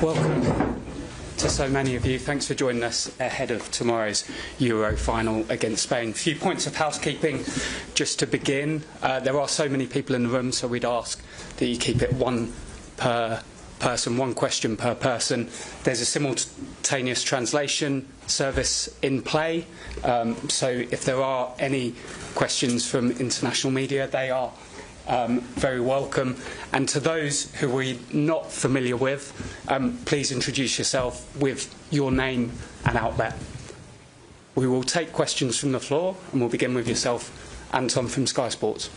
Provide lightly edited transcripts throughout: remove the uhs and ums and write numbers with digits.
Welcome to so many of you. Thanks for joining us ahead of tomorrow's Euro final against Spain. A few points of housekeeping just to begin. There are so many people in the room, so we'd ask that you keep it one per person, one question per person. There's a simultaneous translation service in play, so if there are any questions from international media, they are very welcome. And to those who we're not familiar with, please introduce yourself with your name and outlet. We will take questions from the floor, and we'll begin with yourself, Anton from Sky Sports.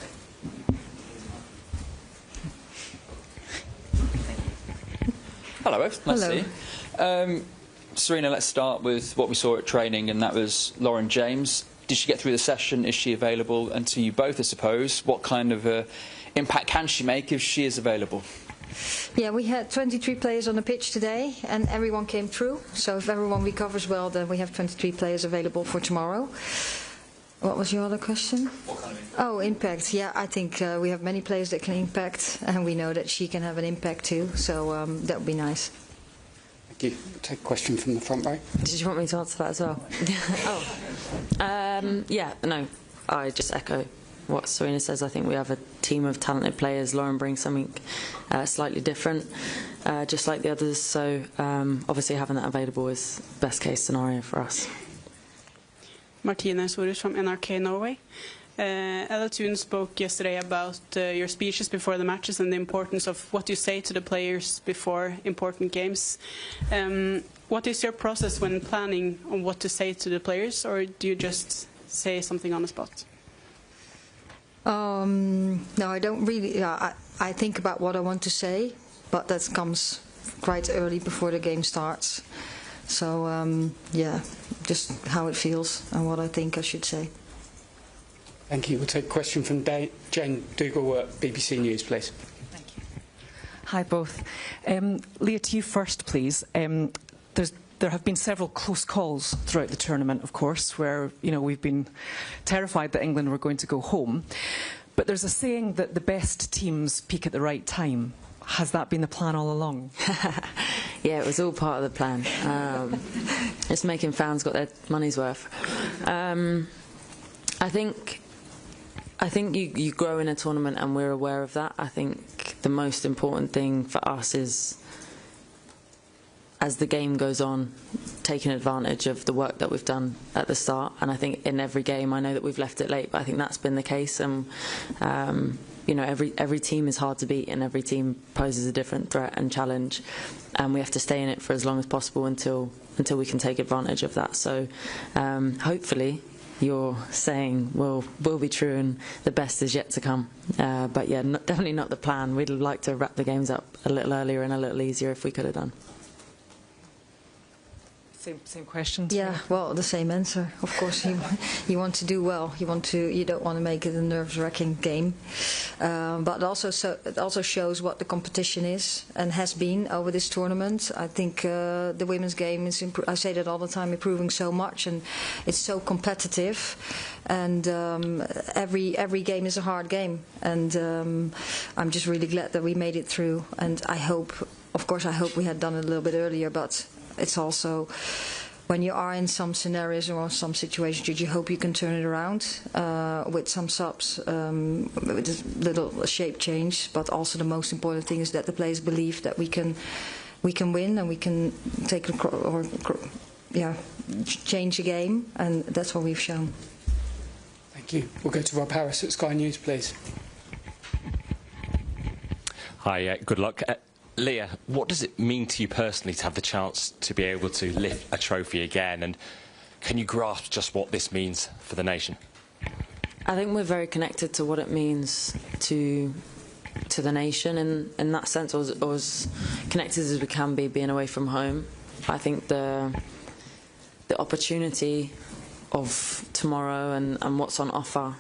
Hello, both. Nice to see you. Sarina, let's start with what we saw at training, and that was Lauren James. Did she get through the session? Is she available? And to you both, I suppose, what kind of impact can she make if she is available? Yeah, we had 23 players on the pitch today, and everyone came through. So if everyone recovers well, then we have 23 players available for tomorrow. What was your other question? What kind of impact? Oh, impact. Yeah, I think we have many players that can impact, and we know that she can have an impact too. So that would be nice. Thank you. Take a question from the front row. Did you want me to answer that as well? Yeah, no, I just echo what Sarina says. I think we have a team of talented players. Lauren brings something slightly different, just like the others. So obviously having that available is best case scenario for us. Martina Sorus from NRK Norway. Ella Thun spoke yesterday about your speeches before the matches and the importance of what you say to the players before important games. What is your process when planning on what to say to the players, or do you just say something on the spot? No, I don't really. I think about what I want to say, but that comes quite early before the game starts. So, yeah, just how it feels and what I think I should say. Thank you. We'll take a question from Jane Dougal at BBC News, please. Thank you. Hi, both. Leah, to you first, please. There have been several close calls throughout the tournament, of course, where we've been terrified that England were going to go home. But there's a saying that the best teams peak at the right time. Has that been the plan all along? Yeah, it was all part of the plan. It's making fans got their money's worth. I think you grow in a tournament, and we're aware of that. I think the most important thing for us is, as the game goes on, taking advantage of the work that we've done at the start. And I think in every game, I know that we've left it late, but I think that's been the case. And every team is hard to beat, and every team poses a different threat and challenge. And we have to stay in it for as long as possible until we can take advantage of that. So hopefully your saying will be true, and the best is yet to come. But yeah, definitely not the plan. We'd like to wrap the games up a little earlier and a little easier if we could have done. Same question. Yeah, well, the same answer. Of course, you want to do well. You don't want to make it a nerve-wracking game. But it also shows what the competition is and has been over this tournament. I think the women's game is. I say that all the time, improving so much, and it's so competitive. And every game is a hard game. And I'm just really glad that we made it through. And I hope we had done it a little bit earlier, but. It's also, when you are in some scenarios or some situations, you hope you can turn it around with some subs, with a little shape change. But also the most important thing is that the players believe that we can win, and we can change the game, and that's what we've shown. Thank you. We'll go to Rob Harris at Sky News, please. Hi, good luck. Leah, what does it mean to you personally to have the chance to be able to lift a trophy again, and can you grasp just what this means for the nation? I think we're very connected to what it means to the nation, and in that sense, or as connected as we can be being away from home. I think the opportunity of tomorrow and what's on offer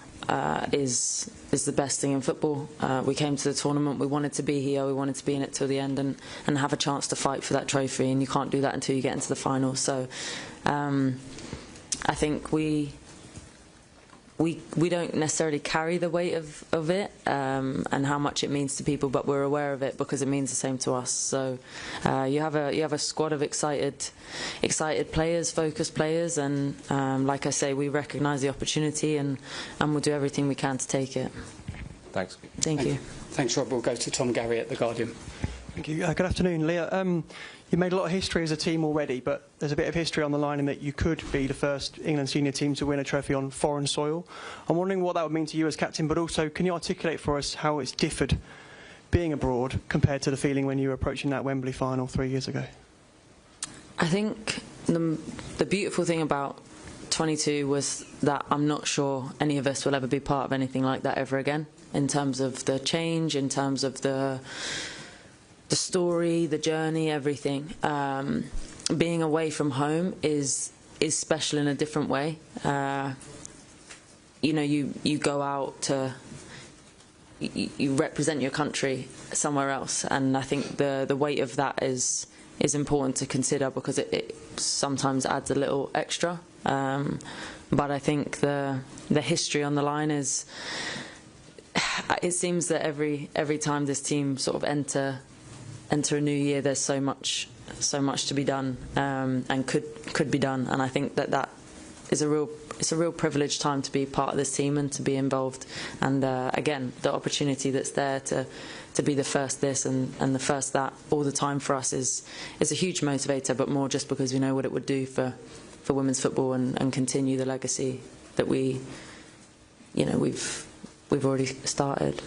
is the best thing in football. We came to the tournament, we wanted to be here, we wanted to be in it till the end and have a chance to fight for that trophy, and you can't do that until you get into the final. So I think we we don't necessarily carry the weight of it and how much it means to people, but we're aware of it because it means the same to us. So you have a squad of excited players, focused players, and like I say, we recognise the opportunity and we'll do everything we can to take it. Thanks. Thank you. Thanks, Rob. We'll go to Tom Gary at The Guardian. Thank you. Good afternoon, Leah. You made a lot of history as a team already, but there's a bit of history on the line in that you could be the first England senior team to win a trophy on foreign soil. I'm wondering what that would mean to you as captain, but also can you articulate for us how it's differed being abroad compared to the feeling when you were approaching that Wembley final 3 years ago? I think the beautiful thing about 22 was that I'm not sure any of us will ever be part of anything like that ever again, in terms of the change, in terms of the story, the journey, everything. Being away from home is special in a different way. You know, you go out to you represent your country somewhere else, and I think the weight of that is important to consider because it sometimes adds a little extra. But I think the history on the line is. It seems that every time this team sort of enter a new year, there's so much to be done and could be done, and I think that is a real privileged time to be part of this team and to be involved. And again, the opportunity that's there to be the first this and the first that all the time for us is a huge motivator, but more just because we know what it would do for women's football and continue the legacy that we've already started.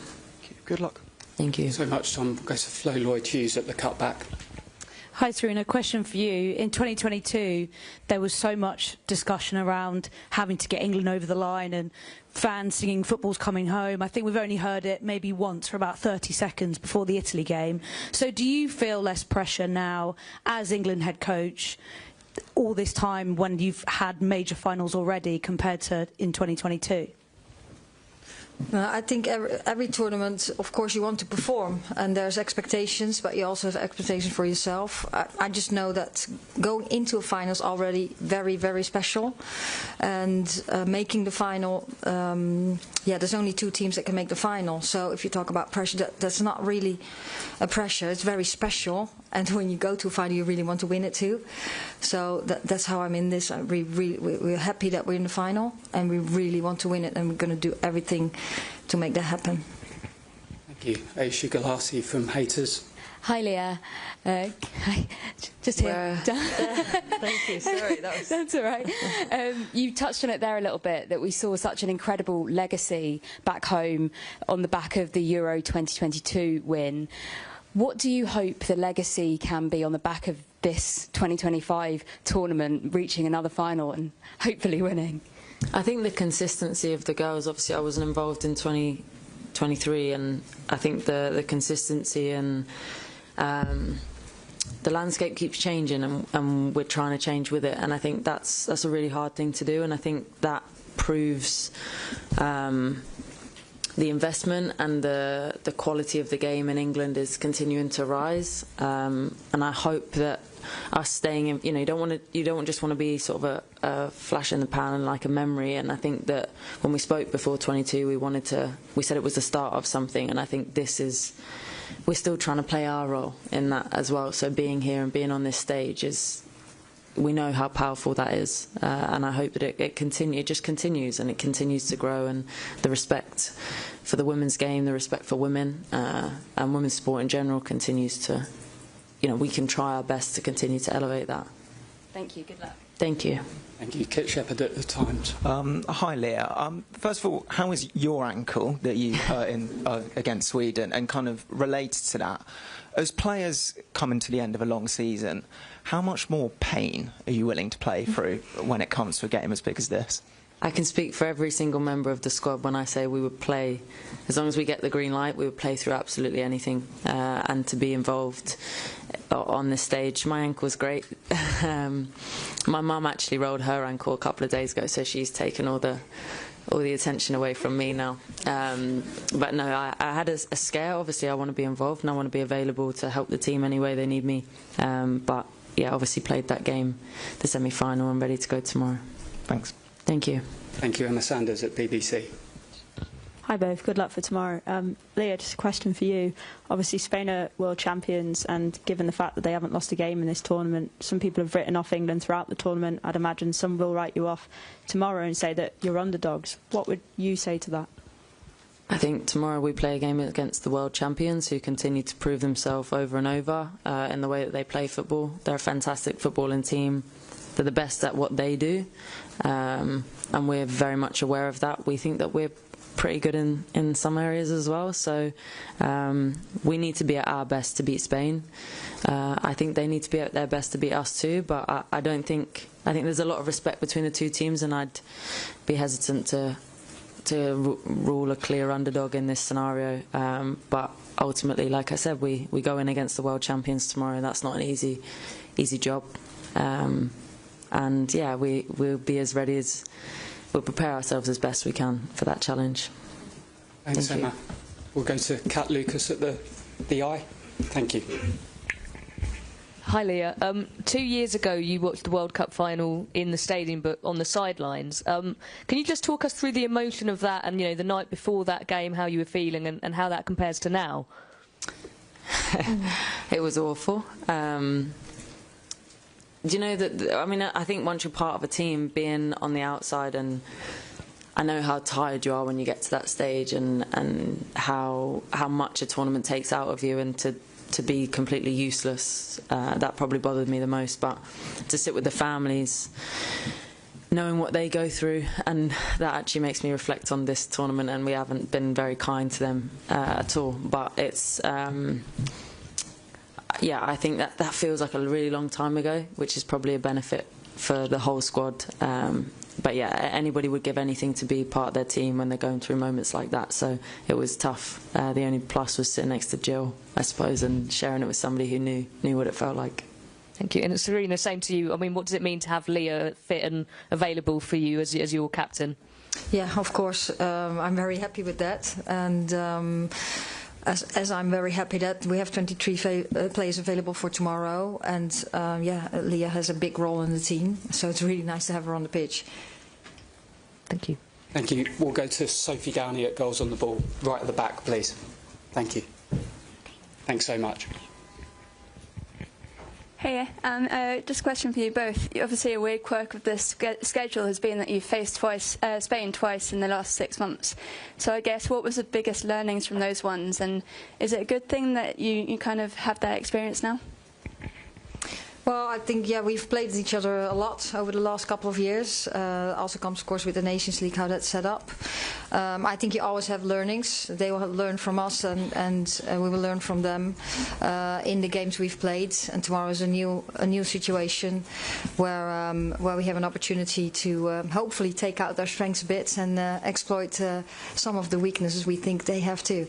Good luck. Thank you so much, Tom. We'll go to Flo Lloyd-Hughes at the cutback. Hi, Sarina. Question for you. In 2022, there was so much discussion around having to get England over the line and fans singing "Football's coming home." I think we've only heard it maybe once for about 30 seconds before the Italy game. So do you feel less pressure now as England head coach all this time when you've had major finals already compared to in 2022? I think every tournament, of course, you want to perform, and there's expectations, but you also have expectations for yourself. I just know that going into a final is already very, very special, and making the final, there's only 2 teams that can make the final. So if you talk about pressure, that's not really a pressure. It's very special, and when you go to a final, you really want to win it too. So that's how I'm in this. We're happy that we're in the final, and we really want to win it, and we're going to do everything to make that happen. Thank you. Aisha Galasi from Haters. Hi, Leah. Just here. Thank you. Sorry, that's all right. You touched on it there a little bit, that we saw such an incredible legacy back home on the back of the Euro 2022 win. What do you hope the legacy can be on the back of this 2025 tournament, reaching another final and hopefully winning? I think the consistency of the girls, obviously I wasn't involved in 2023, and I think the consistency and the landscape keeps changing, and we're trying to change with it, and I think that's a really hard thing to do, and I think that proves the investment and the quality of the game in England is continuing to rise, and I hope that us staying in, you don't just want to be sort of a flash in the pan and like a memory. And I think that when we spoke before 22, we said it was the start of something, and I think we're still trying to play our role in that as well. So being here and being on this stage we know how powerful that is, and I hope that it just continues, and it continues to grow, and the respect for the women's game, the respect for women and women's sport in general continues to, we can try our best to continue to elevate that. Thank you. Good luck. Thank you. Thank you. Kit Shepherd at The Times. Hi, Leah. First of all, how is your ankle that you hurt in against Sweden, and kind of related to that, as players coming to the end of a long season, how much more pain are you willing to play through when it comes to a game as big as this? I can speak for every single member of the squad when I say we would play, as long as we get the green light, we would play through absolutely anything, and to be involved on this stage. My ankle's great. My mum actually rolled her ankle a couple of days ago, so she's taken all the attention away from me now. But no, I had a scare. Obviously I want to be involved and I want to be available to help the team any way they need me, but yeah, obviously played that game, the semi-final, and ready to go tomorrow. Thanks. Thank you. Thank you, Emma Sanders at BBC. Hi both, good luck for tomorrow. Leah, just a question for you. Obviously Spain are world champions, and given the fact that they haven't lost a game in this tournament, some people have written off England throughout the tournament. I'd imagine some will write you off tomorrow and say that you're underdogs. What would you say to that? I think tomorrow we play a game against the world champions who continue to prove themselves over and over in the way that they play football. They're a fantastic footballing team. They're the best at what they do, and we're very much aware of that. We think that we're pretty good in some areas as well, so we need to be at our best to beat Spain. I think they need to be at their best to beat us too, but I think there's a lot of respect between the two teams, and I'd be hesitant to rule a clear underdog in this scenario, but ultimately, like I said, we go in against the world champions tomorrow. That's not an easy job, and yeah, we'll be as ready as we'll prepare ourselves as best we can for that challenge. Thanks, Emma. We'll go to Kat Lucas at the Eye. Thank you. Hi, Leah. 2 years ago, you watched the World Cup final in the stadium, but on the sidelines. Can you just talk us through the emotion of that, and the night before that game, how you were feeling, and how that compares to now? It was awful. Do you know that? I mean, I think once you're part of a team, being on the outside, and I know how tired you are when you get to that stage, and how much a tournament takes out of you, and to be completely useless, that probably bothered me the most. But to sit with the families, knowing what they go through, and that actually makes me reflect on this tournament, and we haven't been very kind to them at all. But it's yeah, I think that feels like a really long time ago, which is probably a benefit for the whole squad. But yeah, anybody would give anything to be part of their team when they're going through moments like that. So it was tough. The only plus was sitting next to Jill, I suppose, and sharing it with somebody who knew what it felt like. Thank you. And Sarina, same to you. I mean, what does it mean to have Leah fit and available for you as your captain? Yeah, of course. I'm very happy with that. And as I'm very happy that we have 23 players available for tomorrow, and yeah, Leah has a big role in the team, so it's really nice to have her on the pitch. Thank you. Thank you. We'll go to Sophie Downey at Goals on the Ball, right at the back, please. Thank you. Thanks so much. Hey, just a question for you both. Obviously, a weird quirk of this schedule has been that you've faced Spain twice in the last 6 months. So I guess, what was the biggest learnings from those ones? And is it a good thing that you kind of have that experience now? Well, I think, yeah, we've played each other a lot over the last couple of years. Also comes, of course, with the Nations League, how that's set up. I think you always have learnings. They will learn from us, and we will learn from them in the games we've played. And tomorrow is a new situation where we have an opportunity to hopefully take out their strengths a bit and exploit some of the weaknesses we think they have too.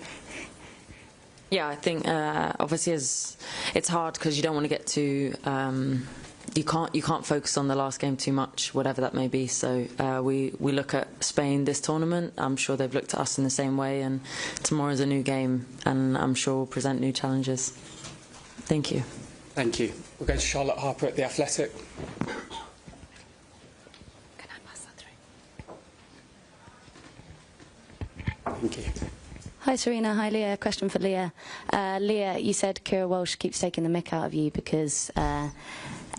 Yeah, I think obviously it's hard because you don't want to get too you can't focus on the last game too much, whatever that may be. So we look at Spain this tournament. I'm sure they've looked at us in the same way, and tomorrow's a new game, and I'm sure we'll present new challenges. Thank you. Thank you. We'll go to Charlotte Harper at The Athletic. Can I pass that through? Thank you. Hi Sarina, hi Leah. Question for Leah. Leah, you said Kira Walsh keeps taking the mick out of you because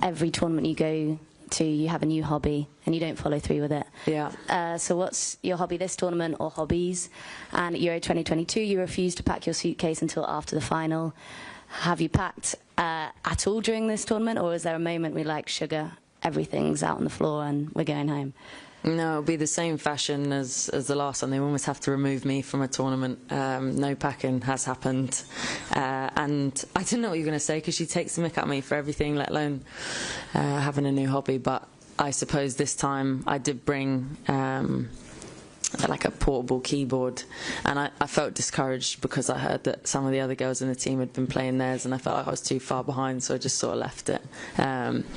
every tournament you go to, you have a new hobby and you don't follow through with it. Yeah. So what's your hobby this tournament, or hobbies? And at Euro 2022, you refused to pack your suitcase until after the final. Have you packed at all during this tournament, or is there a moment where, like, sugar, everything's out on the floor and we're going home? No, it'll be the same fashion as the last one. They almost have to remove me from a tournament. No packing has happened. And I didn't know what you were going to say, because she takes the mick at me for everything, let alone having a new hobby. But I suppose this time I did bring like a portable keyboard, and I felt discouraged because I heard that some of the other girls in the team had been playing theirs, and I felt like I was too far behind, so I just sort of left it.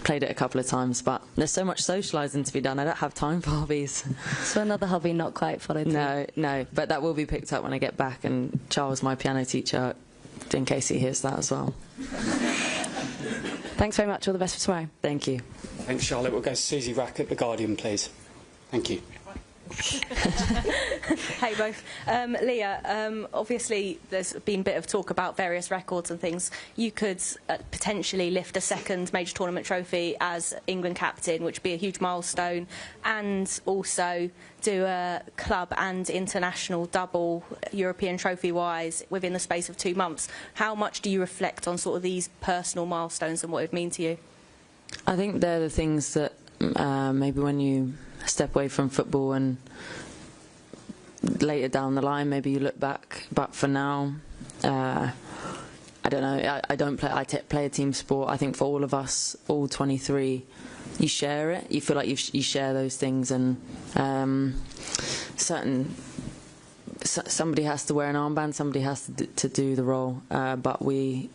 Played it a couple of times, but there's so much socialising to be done, I don't have time for hobbies. So another hobby not quite followed through? No, but that will be picked up when I get back, and Charles, my piano teacher, in case he hears that as well. Thanks very much, all the best for tomorrow. Thank you. Thanks, Charlotte. We'll go to Susie Rack at The Guardian, please. Thank you. Hey both. Leah, obviously there's been a bit of talk about various records and things. You could potentially lift a second major tournament trophy as England captain, which would be a huge milestone, and also do a club and international double European trophy-wise within the space of 2 months. How much do you reflect on sort of these personal milestones and what it would mean to you? I think they're the things that maybe when you step away from football and later down the line maybe you look back, but for now I don't know, I don't play, play a team sport. I think for all of us, all 23, you share it, you feel like you share those things, and somebody has to wear an armband, somebody has to do the role, but we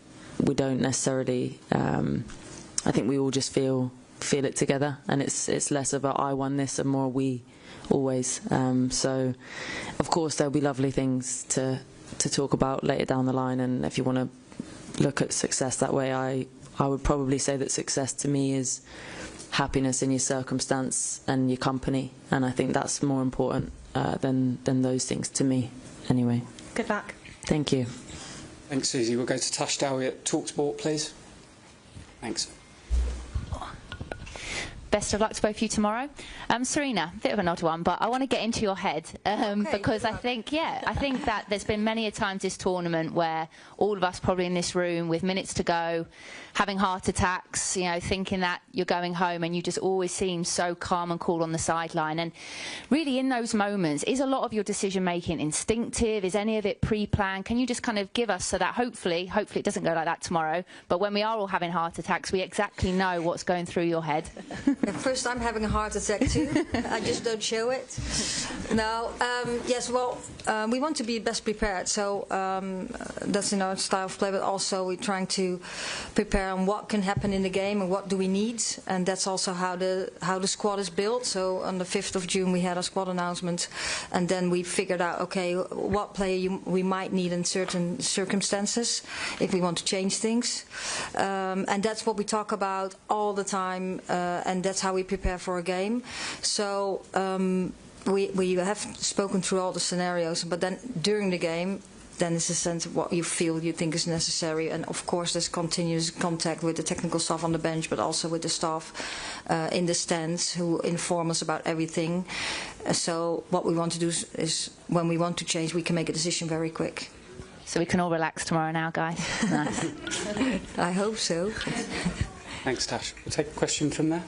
don't necessarily, I think we all just feel it together, and it's less about I won this and more we always. So of course there'll be lovely things to talk about later down the line, and if you want to look at success that way, I would probably say that success to me is happiness in your circumstance and your company, and I think that's more important than those things to me anyway. Good luck. Thank you. Thanks, Susie. We'll go to Tash Dowie at TalkSport, please. Thanks. Best of luck to both of you tomorrow. Sarina, a bit of an odd one, but I want to get into your head because I think that there's been many a times this tournament where all of us probably in this room with minutes to go, having heart attacks, you know, thinking that you're going home, and you just always seem so calm and cool on the sideline. And really in those moments, is a lot of your decision making instinctive? Is any of it pre-planned? Can you just kind of give us, so that hopefully it doesn't go like that tomorrow, but when we are all having heart attacks, we exactly know what's going through your head? First, I'm having a heart attack too. I just don't show it. No, yes, well, we want to be best prepared, so that's in our style of play, but also we're trying to prepare on what can happen in the game and what do we need, and that's also how the squad is built. So on the 5th of June we had a squad announcement, and then we figured out, okay, what player we might need in certain circumstances if we want to change things, and that's what we talk about all the time, and that's how we prepare for a game. So we have spoken through all the scenarios, but then during the game, then it's a sense of what you think is necessary, and of course there's continuous contact with the technical staff on the bench, but also with the staff in the stands who inform us about everything. So what we want to do is when we want to change, we can make a decision very quick. So we can all relax tomorrow now, guys. Nice. I hope so. Thanks, Tash. We'll take a question from there.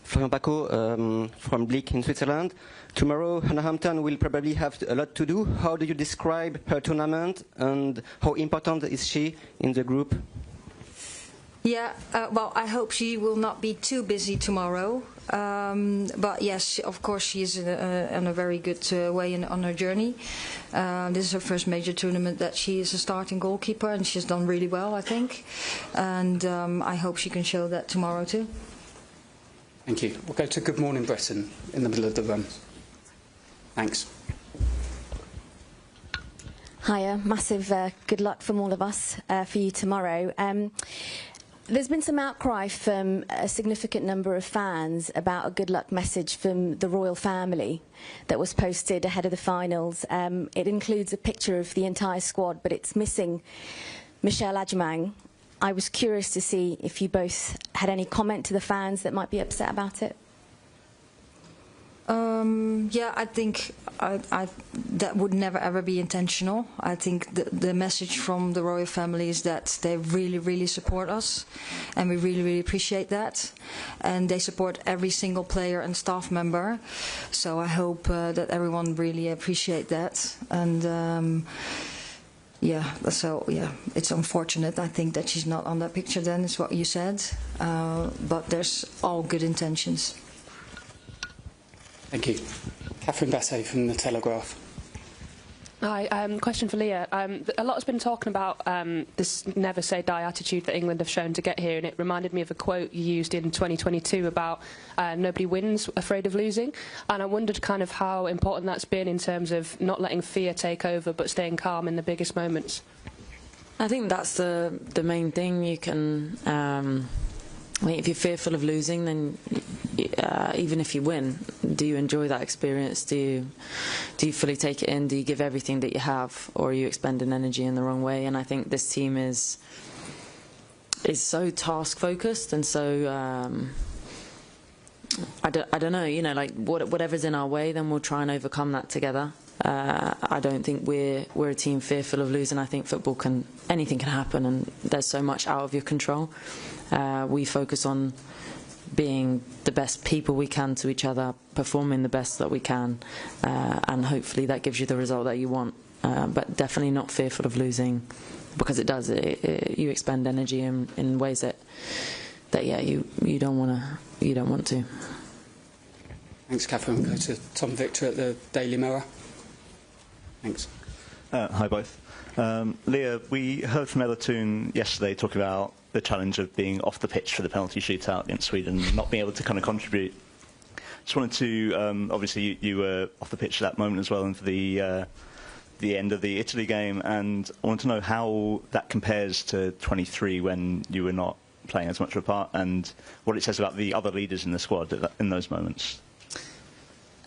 Florian Paco from Bleak in Switzerland. Tomorrow, Hannah Hampton will probably have a lot to do. How do you describe her tournament, and how important is she in the group? Yeah, well, I hope she will not be too busy tomorrow. But yes, of course, she is in a very good way on her journey. This is her first major tournament that she is a starting goalkeeper, and she's done really well, I think. And I hope she can show that tomorrow too. Thank you. We'll go to Good Morning Britain in the middle of the room. Thanks. Hiya, massive good luck from all of us for you tomorrow. There's been some outcry from a significant number of fans about a good luck message from the royal family that was posted ahead of the finals. It includes a picture of the entire squad, but it's missing Michelle Adjumang. I was curious to see if you both had any comment to the fans that might be upset about it. Yeah, I think that would never ever be intentional. I think the message from the royal family is that they really, really support us, and we really, really appreciate that. And they support every single player and staff member. So I hope that everyone really appreciate that. And yeah, so yeah, it's unfortunate. I think that she's not on that picture. Then is what you said, but there's all good intentions. Thank you. Catherine Basset from The Telegraph. Hi, question for Leah. A lot has been talking about this never say die attitude that England have shown to get here, and it reminded me of a quote you used in 2022 about nobody wins, afraid of losing. And I wondered kind of how important that's been in terms of not letting fear take over but staying calm in the biggest moments. I think that's the main thing. You can, if you're fearful of losing, then even if you win, do you enjoy that experience? Do you fully take it in? Do you give everything that you have, or are you expending energy in the wrong way? And I think this team is so task focused, and so I don't know, you know, like whatever's in our way, then we'll try and overcome that together. I don't think we're a team fearful of losing. I think football anything can happen, and there's so much out of your control. We focus on being the best people we can to each other, performing the best that we can, and hopefully that gives you the result that you want. But definitely not fearful of losing, because it does. You expend energy in ways that you don't want to. Thanks, Catherine. Go to Tom Victor at the Daily Mirror. Thanks. Hi both. Leah, we heard from Ellertoon yesterday talking about the challenge of being off the pitch for the penalty shootout against Sweden, not being able to kind of contribute. Just wanted to, obviously you were off the pitch at that moment as well, and for the end of the Italy game, and I want to know how that compares to 23 when you were not playing as much of a part, and what it says about the other leaders in the squad in those moments.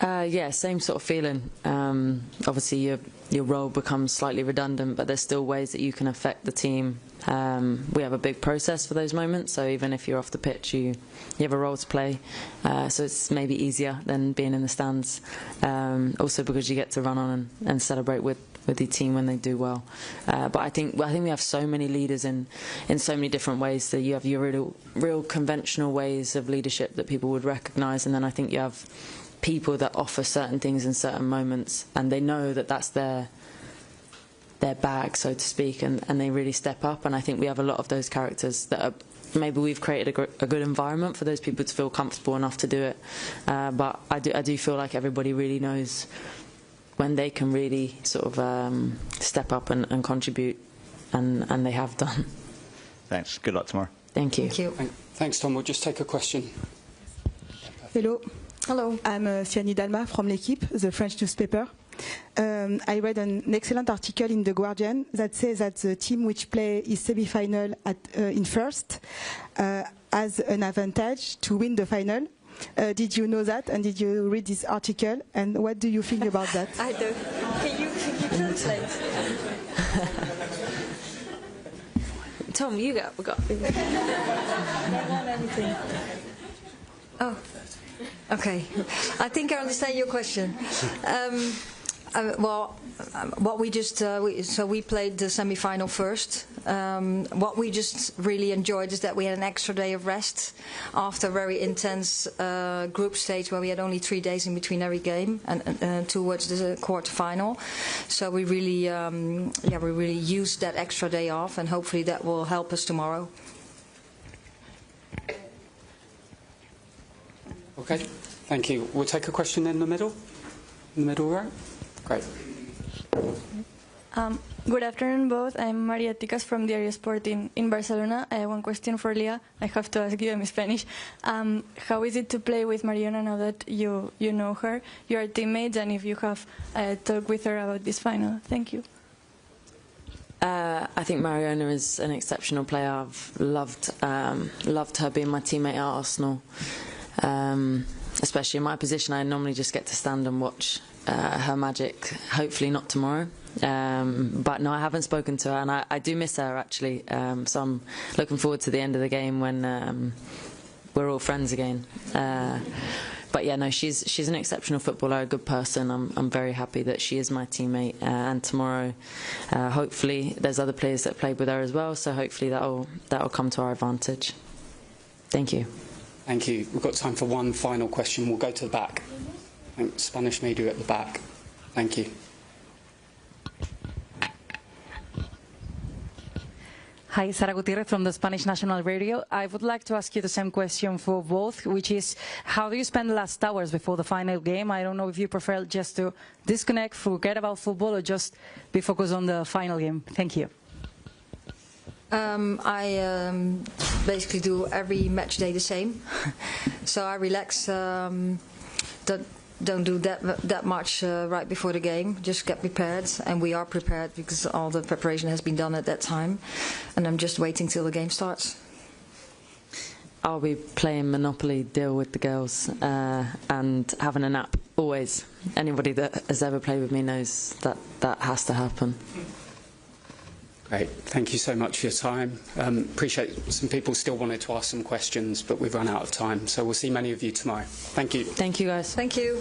Yeah, same sort of feeling. Obviously your role becomes slightly redundant, but there's still ways that you can affect the team. We have a big process for those moments, so even if you're off the pitch, you have a role to play. So it's maybe easier than being in the stands. Also because you get to run on and celebrate with your team when they do well. But I think we have so many leaders in so many different ways. So you have your real conventional ways of leadership that people would recognise, and then I think you have people that offer certain things in certain moments, and they know that that's their bag, so to speak, and they really step up. And I think we have a lot of those characters that are, maybe we've created a good environment for those people to feel comfortable enough to do it. But I do feel like everybody really knows when they can really sort of step up and contribute, and they have done. Thanks. Good luck tomorrow. Thank you. Thank you. Thanks, Tom. We'll just take a question. Hello. Hello. I'm Fiani Dalma from L'Equipe, the French newspaper. I read an excellent article in The Guardian that says that the team which play his semi-final in first has an advantage to win the final. Did you know that, and did you read this article, and what do you think about that? I don't. Can you translate? Tom, you go. We got. I don't want anything. Oh. Okay, I think I understand your question. What we just so we played the semi-final first. What we just really enjoyed is that we had an extra day of rest after a very intense group stage where we had only 3 days in between every game and towards the quarter-final. So we really used that extra day off, and hopefully that will help us tomorrow. Okay, thank you. We'll take a question in the middle row. Great. Good afternoon, both. I'm Maria Ticas from Diario Sport in Barcelona. I have one question for Leah. I have to ask you in Spanish. How is it to play with Mariona now that you know her? You are teammates, and if you have talked with her about this final. Thank you. I think Mariona is an exceptional player. I've loved her being my teammate at Arsenal. Especially in my position, I normally just get to stand and watch her magic. Hopefully not tomorrow, but no, I haven't spoken to her, and I do miss her actually. So I'm looking forward to the end of the game when we're all friends again. But yeah, no, she's an exceptional footballer, a good person. I'm very happy that she is my teammate, and tomorrow, hopefully, there's other players that played with her as well. So hopefully that'll come to our advantage. Thank you. Thank you. We've got time for one final question. We'll go to the back. Spanish media at the back. Thank you. Hi, Sara Gutierrez from the Spanish National Radio. I would like to ask you the same question for both, which is, how do you spend the last hours before the final game? I don't know if you prefer just to disconnect, forget about football, or just be focused on the final game. Thank you. I basically do every match day the same. So I relax, don't do that much right before the game, just get prepared, and we are prepared because all the preparation has been done at that time, and I'm just waiting till the game starts. I'll be playing Monopoly Deal with the girls and having a nap, always. Anybody that has ever played with me knows that that has to happen. Great. Thank you so much for your time. Appreciate some people still wanted to ask some questions, but we've run out of time. So we'll see many of you tomorrow. Thank you. Thank you, guys. Thank you.